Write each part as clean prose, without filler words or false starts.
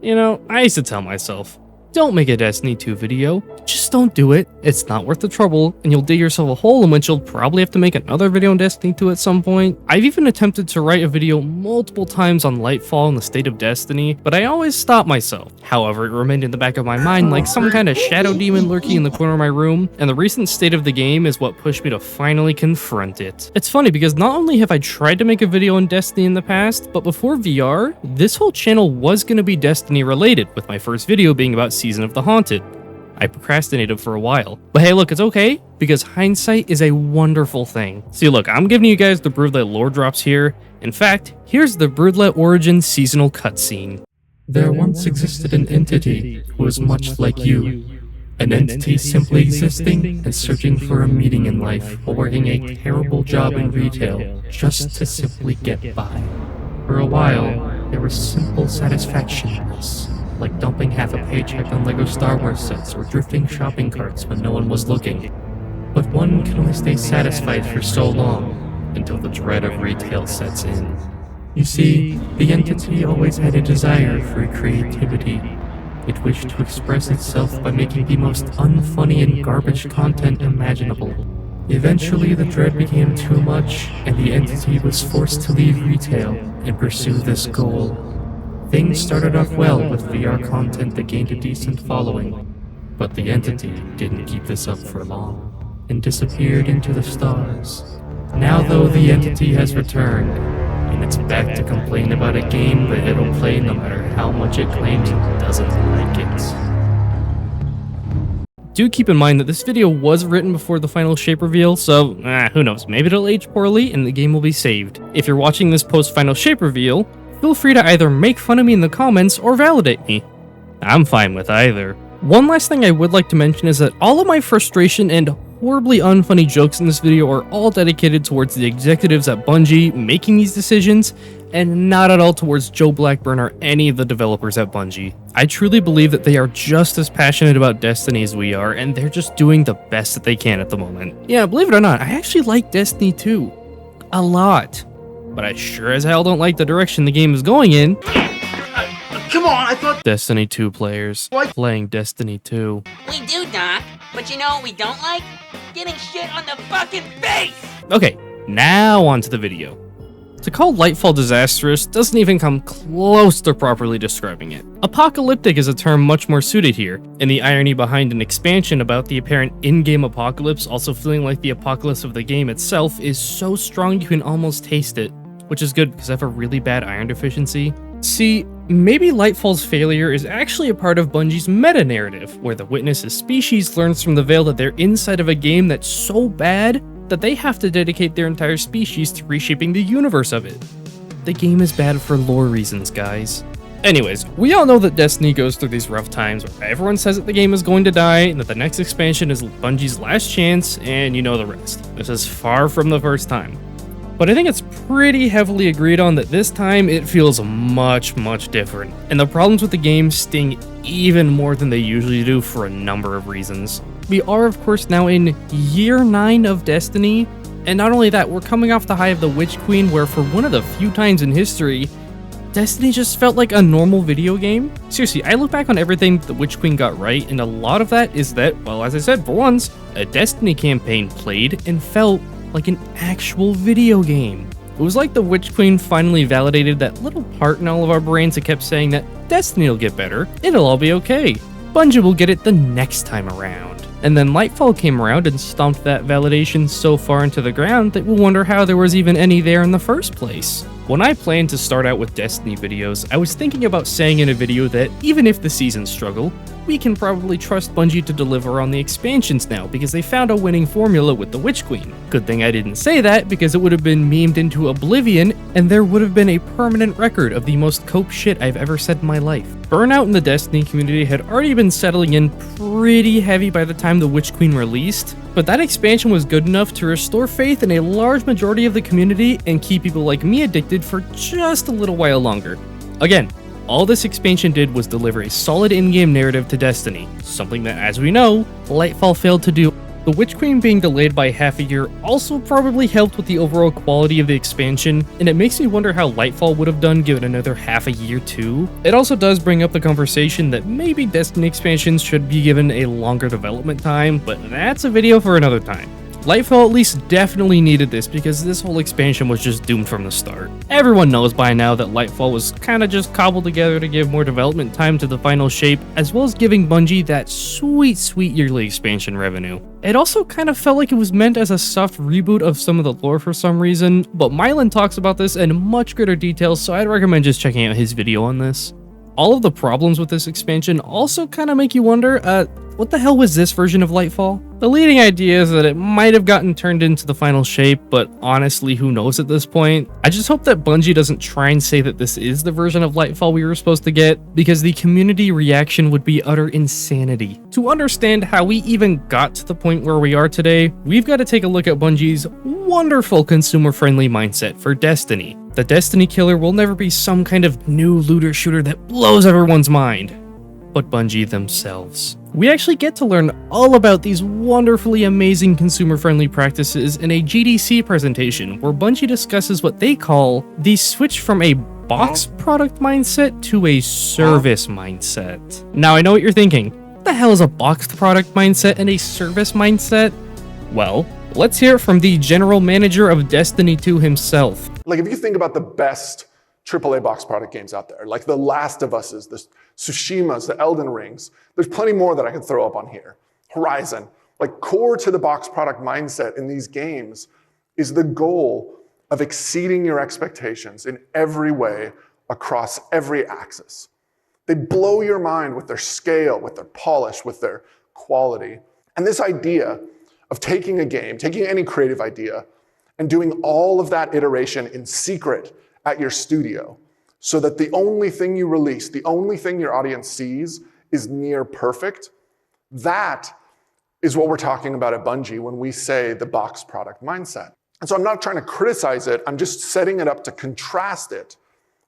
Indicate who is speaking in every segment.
Speaker 1: You know, I used to tell myself, don't make a Destiny 2 video, just don't do it. It's not worth the trouble, and you'll dig yourself a hole in which you'll probably have to make another video on Destiny 2 at some point. I've even attempted to write a video multiple times on Lightfall and the state of Destiny, but I always stopped myself. However, it remained in the back of my mind like some kind of shadow demon lurking in the corner of my room, and the recent state of the game is what pushed me to finally confront it. It's funny because not only have I tried to make a video on Destiny in the past, but before VR, this whole channel was going to be Destiny related, with my first video being about Season of the Haunted. I procrastinated for a while. But hey, look, it's okay, because hindsight is a wonderful thing. See, look, I'm giving you guys the Broodlet lore drops here. In fact, here's the Broodlet Origin seasonal cutscene.
Speaker 2: There once existed an entity who was much like you. An entity simply existing and searching for a meaning in life while working a terrible job in retail just to simply get by. For a while, there was simple satisfaction in this, like dumping half a paycheck on LEGO Star Wars sets or drifting shopping carts when no one was looking. But one can only stay satisfied for so long, until the dread of retail sets in. You see, the entity always had a desire for creativity. It wished to express itself by making the most unfunny and garbage content imaginable. Eventually, the dread became too much, and the entity was forced to leave retail and pursue this goal. Things started off well with VR content that gained a decent following, but the entity didn't keep this up for long, and disappeared into the stars. Now though, the entity has returned, and it's back to complain about a game that it'll play no matter how much it claims it doesn't like it.
Speaker 1: Do keep in mind that this video was written before the final shape reveal, so who knows, maybe it'll age poorly and the game will be saved. If you're watching this post-final shape reveal, feel free to either make fun of me in the comments or validate me. I'm fine with either. One last thing I would like to mention is that all of my frustration and horribly unfunny jokes in this video are all dedicated towards the executives at Bungie making these decisions, and not at all towards Joe Blackburn or any of the developers at Bungie. I truly believe that they are just as passionate about Destiny as we are, and they're just doing the best that they can at the moment. Yeah, believe it or not, I actually like Destiny 2. A lot. But I sure as hell don't like the direction the game is going in.
Speaker 3: Come on, I thought...
Speaker 1: Destiny 2 players.
Speaker 3: What?
Speaker 1: Playing Destiny 2.
Speaker 4: We do, Doc. But you know what we don't like? Getting shit on the fucking face!
Speaker 1: Okay, now on to the video. To call Lightfall disastrous doesn't even come close to properly describing it. Apocalyptic is a term much more suited here, and the irony behind an expansion about the apparent in-game apocalypse also feeling like the apocalypse of the game itself is so strong you can almost taste it, which is good because I have a really bad iron deficiency. See, maybe Lightfall's failure is actually a part of Bungie's meta-narrative, where the Witness's species learns from the Veil that they're inside of a game that's so bad that they have to dedicate their entire species to reshaping the universe of it. The game is bad for lore reasons, guys. Anyways, we all know that Destiny goes through these rough times where everyone says that the game is going to die, and that the next expansion is Bungie's last chance, and you know the rest. This is far from the first time. But I think it's pretty heavily agreed on that this time it feels much different, and the problems with the game sting even more than they usually do for a number of reasons. We are of course now in year 9 of Destiny, and not only that, we're coming off the high of the Witch Queen, where for one of the few times in history, Destiny just felt like a normal video game. Seriously, I look back on everything the Witch Queen got right, and a lot of that is that, well, as I said, for once, a Destiny campaign played and felt like an actual video game. It was like the Witch Queen finally validated that little part in all of our brains that kept saying that Destiny will get better, it'll all be okay. Bungie will get it the next time around. And then Lightfall came around and stomped that validation so far into the ground that we'll wonder how there was even any there in the first place. When I planned to start out with Destiny videos, I was thinking about saying in a video that even if the seasons struggle, we can probably trust Bungie to deliver on the expansions now because they found a winning formula with the Witch Queen. Good thing I didn't say that because it would have been memed into oblivion and there would have been a permanent record of the most cope shit I've ever said in my life. Burnout in the Destiny community had already been settling in pretty heavy by the time the Witch Queen released, but that expansion was good enough to restore faith in a large majority of the community and keep people like me addicted for just a little while longer. Again, all this expansion did was deliver a solid in-game narrative to Destiny, something that, as we know, Lightfall failed to do. The Witch Queen being delayed by half a year also probably helped with the overall quality of the expansion, and it makes me wonder how Lightfall would have done given another half a year too. It also does bring up the conversation that maybe Destiny expansions should be given a longer development time, but that's a video for another time. Lightfall at least definitely needed this because this whole expansion was just doomed from the start. Everyone knows by now that Lightfall was kinda just cobbled together to give more development time to the final shape, as well as giving Bungie that sweet yearly expansion revenue. It also kind of felt like it was meant as a soft reboot of some of the lore for some reason, but Mylan talks about this in much greater detail, so I'd recommend just checking out his video on this. All of the problems with this expansion also kind of make you wonder, what the hell was this version of Lightfall? The leading idea is that it might have gotten turned into the final shape, but honestly, who knows at this point? I just hope that Bungie doesn't try and say that this is the version of Lightfall we were supposed to get, because the community reaction would be utter insanity. To understand how we even got to the point where we are today, we've got to take a look at Bungie's wonderful consumer-friendly mindset for Destiny. The Destiny killer will never be some kind of new looter shooter that blows everyone's mind, but Bungie themselves. We actually get to learn all about these wonderfully amazing consumer-friendly practices in a GDC presentation where Bungie discusses what they call the switch from a box product mindset to a service mindset. Now I know what you're thinking, what the hell is a boxed product mindset and a service mindset? Well, let's hear it from the general manager of Destiny 2 himself.
Speaker 5: Like, if you think about the best AAA box product games out there, like the Last of Us's, the Tsushimas, the Elden Rings, there's plenty more that I can throw up on here. Horizon, like core to the box product mindset in these games is the goal of exceeding your expectations in every way across every axis. They blow your mind with their scale, with their polish, with their quality. And this idea of taking a game, taking any creative idea, and doing all of that iteration in secret at your studio so that the only thing you release, the only thing your audience sees is near perfect, that is what we're talking about at Bungie when we say the box product mindset. And so I'm not trying to criticize it, I'm just setting it up to contrast it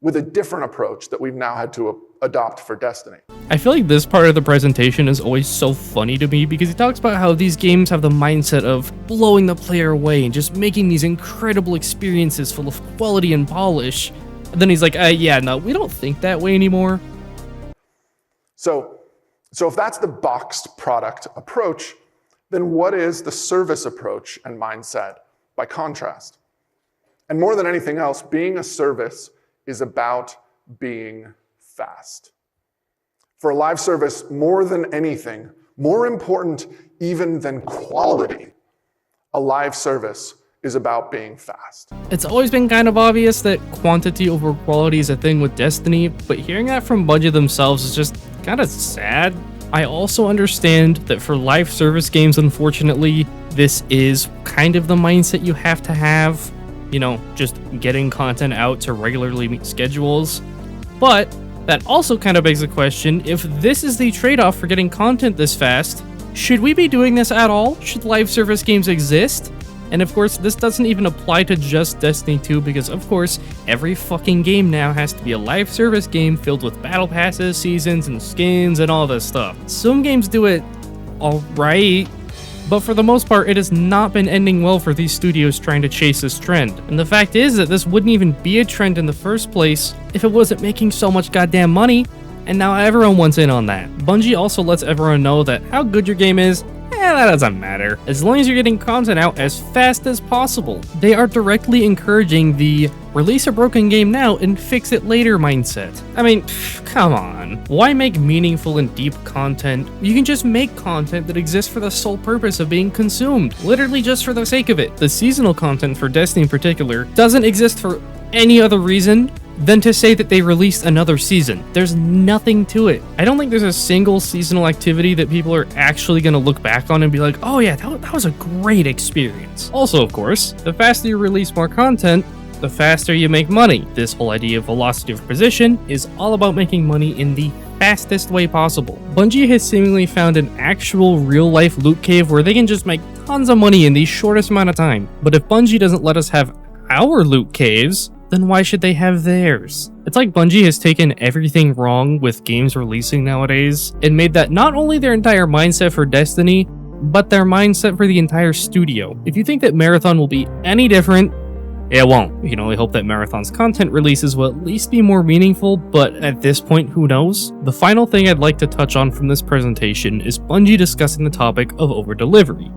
Speaker 5: with a different approach that we've now had to adopt for Destiny.
Speaker 1: I feel like this part of the presentation is always so funny to me because he talks about how these games have the mindset of blowing the player away and just making these incredible experiences full of quality and polish. And then he's like, yeah, no, we don't think that way anymore.
Speaker 5: So if that's the boxed product approach, then what is the service approach and mindset by contrast? And more than anything else, being a service is about being fast. For a live service, more than anything, more important even than quality, a live service is about being fast.
Speaker 1: It's always been kind of obvious that quantity over quality is a thing with Destiny, but hearing that from Bungie themselves is just kind of sad. I also understand that for live service games, unfortunately, this is kind of the mindset you have to have. You know, just getting content out to regularly meet schedules. But that also kind of begs the question, if this is the trade-off for getting content this fast, should we be doing this at all? Should live service games exist? And of course, this doesn't even apply to just Destiny 2 because of course, every fucking game now has to be a live service game filled with battle passes, seasons, and skins, and all this stuff. Some games do it alright, but for the most part, it has not been ending well for these studios trying to chase this trend. And the fact is that this wouldn't even be a trend in the first place if it wasn't making so much goddamn money, and now everyone wants in on that. Bungie also lets everyone know that how good your game is, that doesn't matter, as long as you're getting content out as fast as possible. They are directly encouraging the release a broken game now and fix it later mindset. I mean, come on. Why make meaningful and deep content? You can just make content that exists for the sole purpose of being consumed, literally just for the sake of it. The seasonal content for Destiny in particular doesn't exist for any other reason than to say that they released another season. There's nothing to it. I don't think there's a single seasonal activity that people are actually going to look back on and be like, oh yeah, that was a great experience. Also, of course, the faster you release more content, the faster you make money. This whole idea of velocity of position is all about making money in the fastest way possible. Bungie has seemingly found an actual real-life loot cave where they can just make tons of money in the shortest amount of time. But if Bungie doesn't let us have our loot caves, then why should they have theirs? It's like Bungie has taken everything wrong with games releasing nowadays and made that not only their entire mindset for Destiny, but their mindset for the entire studio. If you think that Marathon will be any different, it won't. We can only hope that Marathon's content releases will at least be more meaningful, but at this point, who knows? The final thing I'd like to touch on from this presentation is Bungie discussing the topic of over-delivery.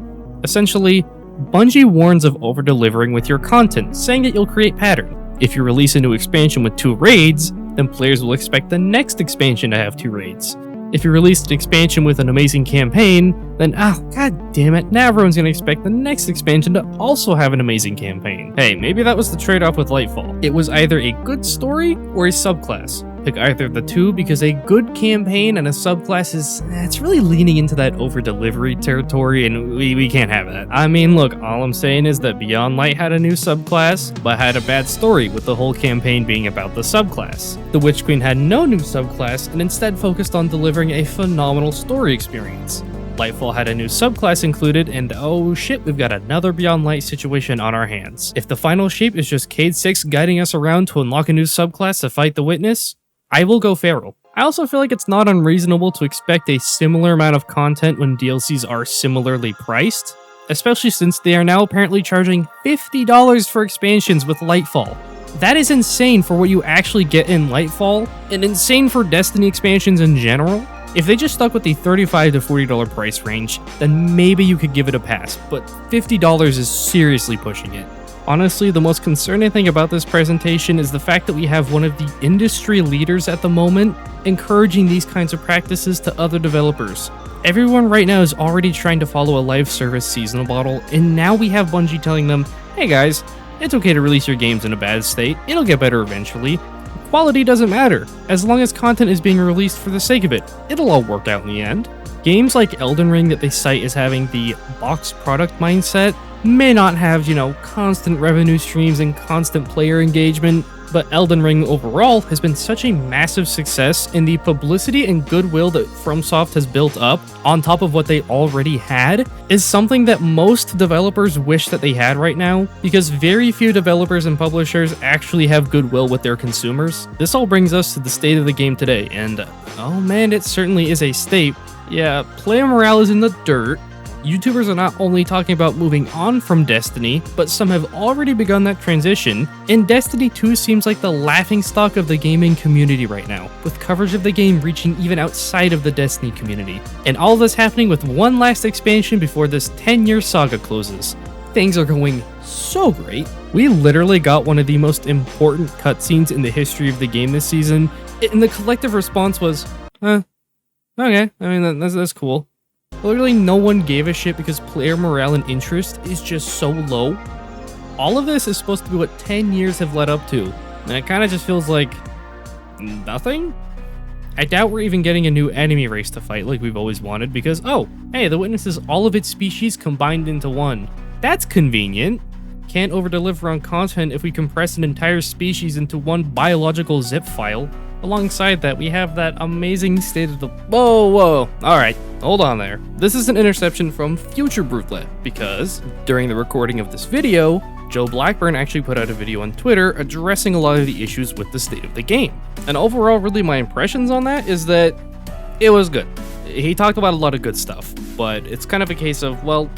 Speaker 1: Essentially, Bungie warns of over-delivering with your content, saying that you'll create pattern. If you release a new expansion with 2 raids, then players will expect the next expansion to have 2 raids. If you released an expansion with an amazing campaign, then god damn it, now everyone's gonna expect the next expansion to also have an amazing campaign. Hey, maybe that was the trade-off with Lightfall. It was either a good story or a subclass. Pick either of the two, because a good campaign and a subclass it's really leaning into that over-delivery territory, and we can't have that. I mean, look, all I'm saying is that Beyond Light had a new subclass, but had a bad story, with the whole campaign being about the subclass. The Witch Queen had no new subclass, and instead focused on delivering a phenomenal story experience. Lightfall had a new subclass included, and oh shit, we've got another Beyond Light situation on our hands. If the final shape is just Cade 6 guiding us around to unlock a new subclass to fight the Witness, I will go Feral. I also feel like it's not unreasonable to expect a similar amount of content when DLCs are similarly priced, especially since they are now apparently charging $50 for expansions with Lightfall. That is insane for what you actually get in Lightfall, and insane for Destiny expansions in general. If they just stuck with the $35 to $40 price range, then maybe you could give it a pass, but $50 is seriously pushing it. Honestly, the most concerning thing about this presentation is the fact that we have one of the industry leaders at the moment encouraging these kinds of practices to other developers. Everyone right now is already trying to follow a live service seasonal model, and now we have Bungie telling them, hey guys, it's okay to release your games in a bad state, it'll get better eventually. Quality doesn't matter, as long as content is being released for the sake of it, it'll all work out in the end. Games like Elden Ring that they cite as having the box product mindset may not have, constant revenue streams and constant player engagement, but Elden Ring overall has been such a massive success, and the publicity and goodwill that FromSoft has built up on top of what they already had is something that most developers wish that they had right now, because very few developers and publishers actually have goodwill with their consumers. This all brings us to the state of the game today, and oh man, it certainly is a state. Yeah, player morale is in the dirt. YouTubers are not only talking about moving on from Destiny, but some have already begun that transition, and Destiny 2 seems like the laughingstock of the gaming community right now, with coverage of the game reaching even outside of the Destiny community. And all this happening with one last expansion before this 10-year saga closes. Things are going so great. We literally got one of the most important cutscenes in the history of the game this season, and the collective response was, okay, I mean, that's cool. Literally no one gave a shit because player morale and interest is just so low. All of this is supposed to be what 10 years have led up to, and it kind of just feels like nothing? I doubt we're even getting a new enemy race to fight like we've always wanted because, oh, hey, the Witness is all of its species combined into one. That's convenient. Can't overdeliver on content if we compress an entire species into one biological zip file. Alongside that, we have that amazing state of the... Whoa, alright, hold on there. This is an interception from Future Brutlet, because during the recording of this video, Joe Blackburn actually put out a video on Twitter addressing a lot of the issues with the state of the game. And overall, really my impressions on that is that it was good. He talked about a lot of good stuff, but it's kind of a case of, well,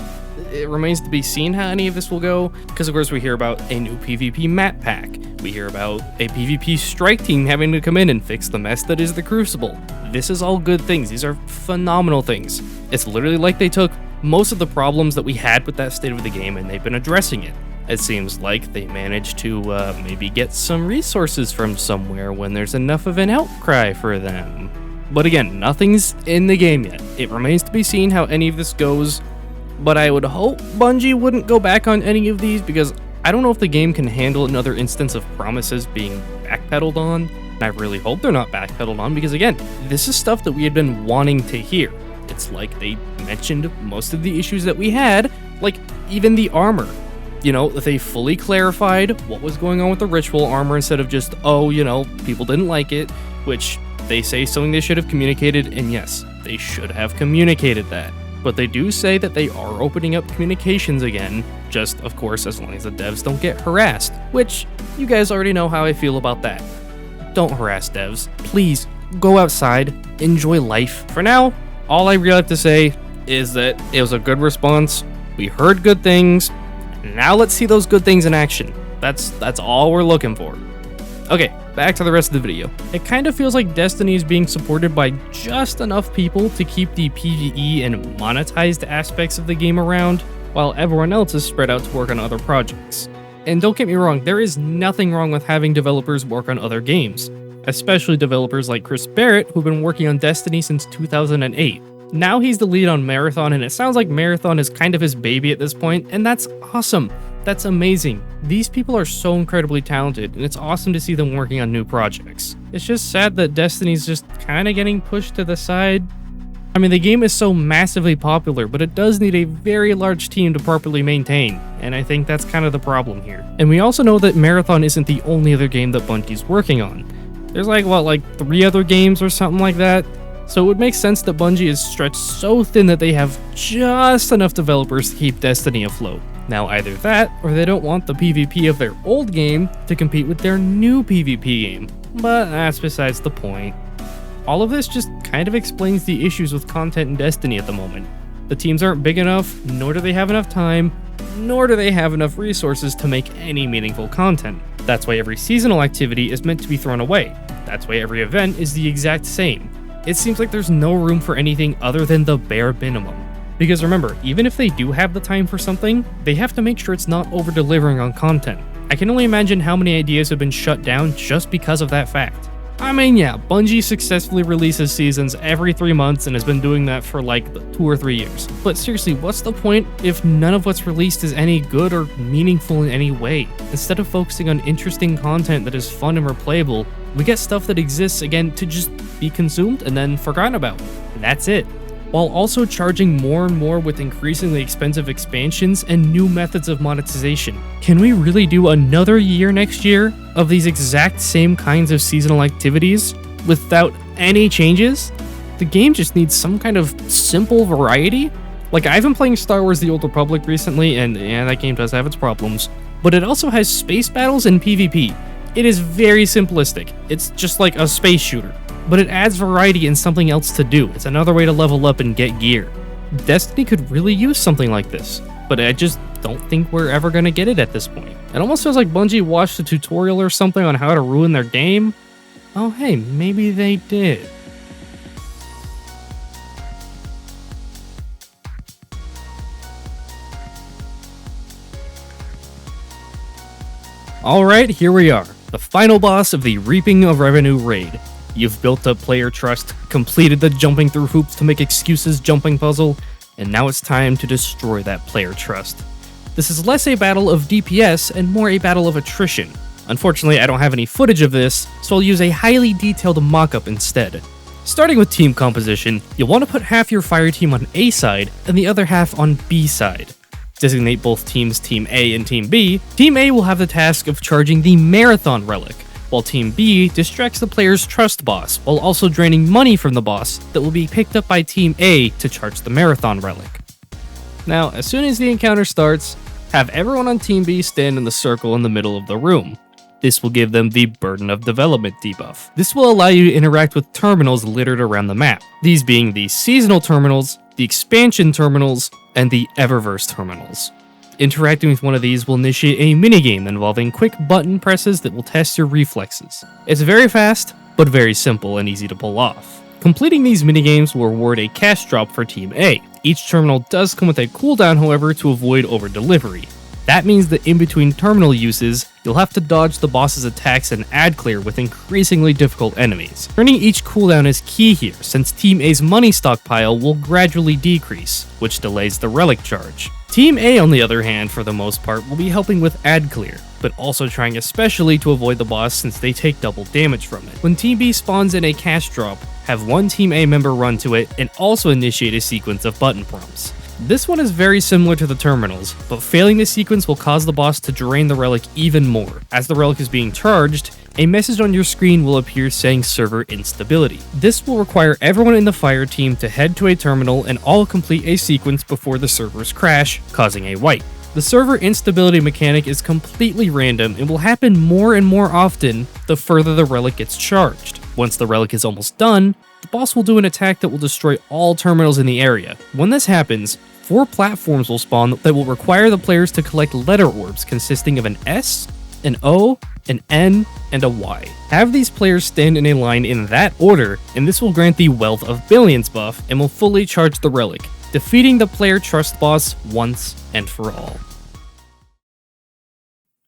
Speaker 1: it remains to be seen how any of this will go, because of course we hear about a new PvP map pack. We hear about a PvP strike team having to come in and fix the mess that is the Crucible. This is all good things. These are phenomenal things. It's literally like they took most of the problems that we had with that state of the game and they've been addressing it. It seems like they managed to maybe get some resources from somewhere when there's enough of an outcry for them. But again, nothing's in the game yet. It remains to be seen how any of this goes. But I would hope Bungie wouldn't go back on any of these because I don't know if the game can handle another instance of promises being backpedaled on. And I really hope they're not backpedaled on because again, this is stuff that we had been wanting to hear. It's like they mentioned most of the issues that we had, like even the armor. They fully clarified what was going on with the ritual armor instead of just, people didn't like it, which they say something they should have communicated, and yes, they should have communicated that. But they do say that they are opening up communications again, just, of course, as long as the devs don't get harassed, which you guys already know how I feel about that. Don't harass devs. Please, go outside, enjoy life. For now, all I really have to say, is that it was a good response, we heard good things, now let's see those good things in action. That's all we're looking for. Okay, back to the rest of the video. It kind of feels like Destiny is being supported by just enough people to keep the PvE and monetized aspects of the game around, while everyone else is spread out to work on other projects. And don't get me wrong, there is nothing wrong with having developers work on other games, especially developers like Chris Barrett, who've been working on Destiny since 2008. Now he's the lead on Marathon, and it sounds like Marathon is kind of his baby at this point, and that's awesome. That's amazing. These people are so incredibly talented, and it's awesome to see them working on new projects. It's just sad that Destiny's just kind of getting pushed to the side. I mean, the game is so massively popular, but it does need a very large team to properly maintain, and I think that's kind of the problem here. And we also know that Marathon isn't the only other game that Bungie's working on. There's like 3 other games or something like that, so it would make sense that Bungie is stretched so thin that they have just enough developers to keep Destiny afloat. Now either that, or they don't want the PvP of their old game to compete with their new PvP game, but that's besides the point. All of this just kind of explains the issues with content in Destiny at the moment. The teams aren't big enough, nor do they have enough time, nor do they have enough resources to make any meaningful content. That's why every seasonal activity is meant to be thrown away. That's why every event is the exact same. It seems like there's no room for anything other than the bare minimum. Because remember, even if they do have the time for something, they have to make sure it's not over-delivering on content. I can only imagine how many ideas have been shut down just because of that fact. I mean, yeah, Bungie successfully releases seasons every 3 months and has been doing that for like 2 or 3 years. But seriously, what's the point if none of what's released is any good or meaningful in any way? Instead of focusing on interesting content that is fun and replayable, we get stuff that exists again to just be consumed and then forgotten about. And that's it. While also charging more and more with increasingly expensive expansions and new methods of monetization. Can we really do another year next year of these exact same kinds of seasonal activities without any changes? The game just needs some kind of simple variety. Like, I've been playing Star Wars The Old Republic recently, and yeah, that game does have its problems, but it also has space battles and PvP. It is very simplistic. It's just like a space shooter. But it adds variety and something else to do. It's another way to level up and get gear. Destiny could really use something like this, but I just don't think we're ever gonna get it at this point. It almost feels like Bungie watched a tutorial or something on how to ruin their game. Oh hey, maybe they did. Alright, here we are, the final boss of the Reaping of Revenue raid. You've built up player trust, completed the jumping through hoops to make excuses jumping puzzle, and now it's time to destroy that player trust. This is less a battle of DPS and more a battle of attrition. Unfortunately, I don't have any footage of this, so I'll use a highly detailed mock-up instead. Starting with team composition, you'll want to put half your fire team on A side and the other half on B side. Designate both teams Team A and Team B. Team A will have the task of charging the Marathon Relic, while Team B distracts the player's trust boss, while also draining money from the boss that will be picked up by Team A to charge the Marathon Relic. Now, as soon as the encounter starts, have everyone on Team B stand in the circle in the middle of the room. This will give them the Burden of Development debuff. This will allow you to interact with terminals littered around the map, these being the seasonal terminals, the expansion terminals, and the Eververse terminals. Interacting with one of these will initiate a minigame involving quick button presses that will test your reflexes. It's very fast, but very simple and easy to pull off. Completing these minigames will reward a cash drop for Team A. Each terminal does come with a cooldown, however, to avoid over-delivery. That means that in between terminal uses, you'll have to dodge the boss's attacks and ad clear with increasingly difficult enemies. Earning each cooldown is key here, since Team A's money stockpile will gradually decrease, which delays the relic charge. Team A, on the other hand, for the most part, will be helping with ad clear, but also trying especially to avoid the boss since they take double damage from it. When Team B spawns in a cash drop, have one Team A member run to it and also initiate a sequence of button prompts. This one is very similar to the terminals, but failing this sequence will cause the boss to drain the relic even more. As the relic is being charged, a message on your screen will appear saying server instability. This will require everyone in the fire team to head to a terminal and all complete a sequence before the servers crash, causing a wipe. The server instability mechanic is completely random and will happen more and more often the further the relic gets charged. Once the relic is almost done, the boss will do an attack that will destroy all terminals in the area. When this happens, 4 platforms will spawn that will require the players to collect letter orbs consisting of an S, an O, an N, and a Y. Have these players stand in a line in that order, and this will grant the Wealth of Billions buff and will fully charge the relic, defeating the player trust boss once and for all.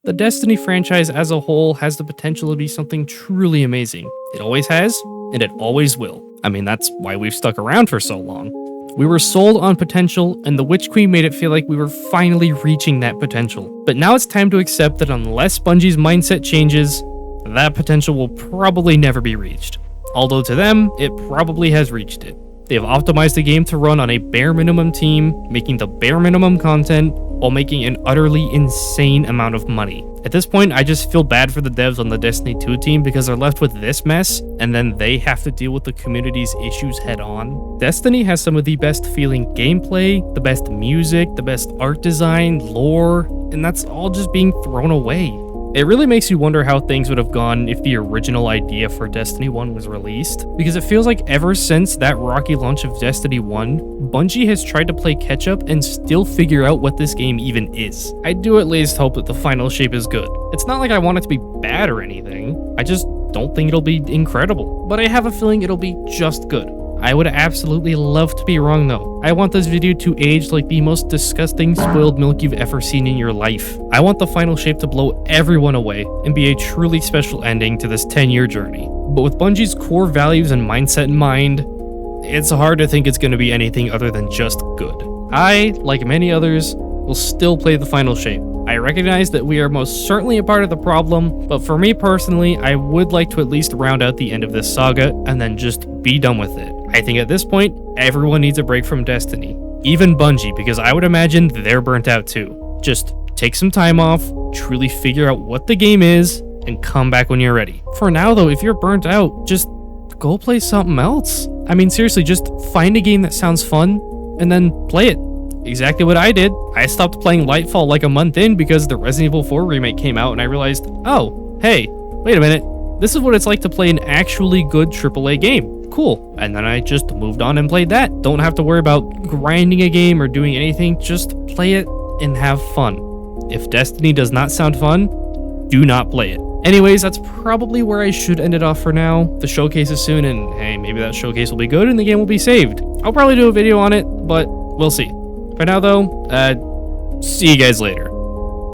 Speaker 1: The Destiny franchise as a whole has the potential to be something truly amazing. It always has, and it always will. I mean, that's why we've stuck around for so long. We were sold on potential, and the Witch Queen made it feel like we were finally reaching that potential. But now it's time to accept that unless Bungie's mindset changes, that potential will probably never be reached. Although to them, it probably has reached it. They have optimized the game to run on a bare minimum team, making the bare minimum content, while making an utterly insane amount of money. At this point, I just feel bad for the devs on the Destiny 2 team because they're left with this mess, and then they have to deal with the community's issues head on. Destiny has some of the best feeling gameplay, the best music, the best art design, lore, and that's all just being thrown away. It really makes you wonder how things would have gone if the original idea for Destiny 1 was released, because it feels like ever since that rocky launch of Destiny 1, Bungie has tried to play catch up and still figure out what this game even is. I do at least hope that the final shape is good. It's not like I want it to be bad or anything, I just don't think it'll be incredible, but I have a feeling it'll be just good. I would absolutely love to be wrong though. I want this video to age like the most disgusting spoiled milk you've ever seen in your life. I want the final shape to blow everyone away and be a truly special ending to this 10-year journey. But with Bungie's core values and mindset in mind, it's hard to think it's going to be anything other than just good. I, like many others, will still play the final shape. I recognize that we are most certainly a part of the problem, but for me personally, I would like to at least round out the end of this saga and then just be done with it. I think at this point, everyone needs a break from Destiny. Even Bungie, because I would imagine they're burnt out too. Just take some time off, truly figure out what the game is, and come back when you're ready. For now though, if you're burnt out, just go play something else. I mean seriously, just find a game that sounds fun, and then play it. Exactly what I did. I stopped playing Lightfall like a month in because the Resident Evil 4 remake came out and I realized, oh, hey, wait a minute. This is what it's like to play an actually good AAA game. Cool. And then I just moved on and played that. Don't have to worry about grinding a game or doing anything. Just play it and have fun. If Destiny does not sound fun, do not play it. Anyways, that's probably where I should end it off for now. The showcase is soon and hey, maybe that showcase will be good and the game will be saved. I'll probably do a video on it, but we'll see. For now though, see you guys later.